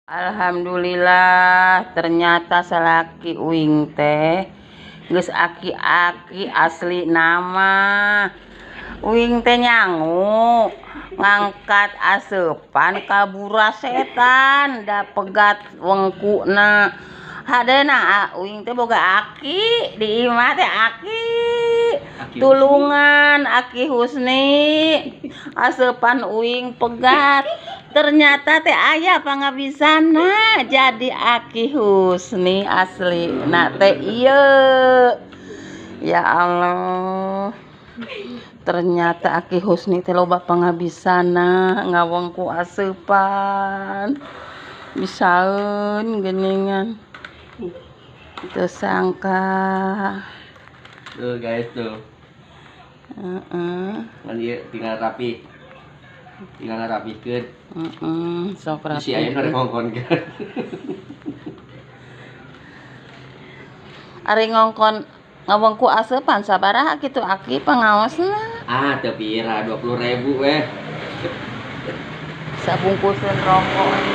Alhamdulillah ternyata salaki uing teh geus aki-aki asli nama uing teh nyangu ngangkat asepan ka bura setan da pegat wengkuna hadena uing teh boga aki di imah teh aki tulungan Aki Husni asepan uing pegat ternyata teh aya pangabisana jadi Aki Husni asli nak teh iya ya Allah ternyata Aki Husni teh loba pangabisana ngawongku asepan bisaeun geuningan teu sangka tuh guys tuh kan dia tinggal rapikeun sok si aya nu ngongkon ari ngongkon ngawongku asepan sabaraha kitu Aki pangaosna teu pira 20.000 weh sabungkuseun rokok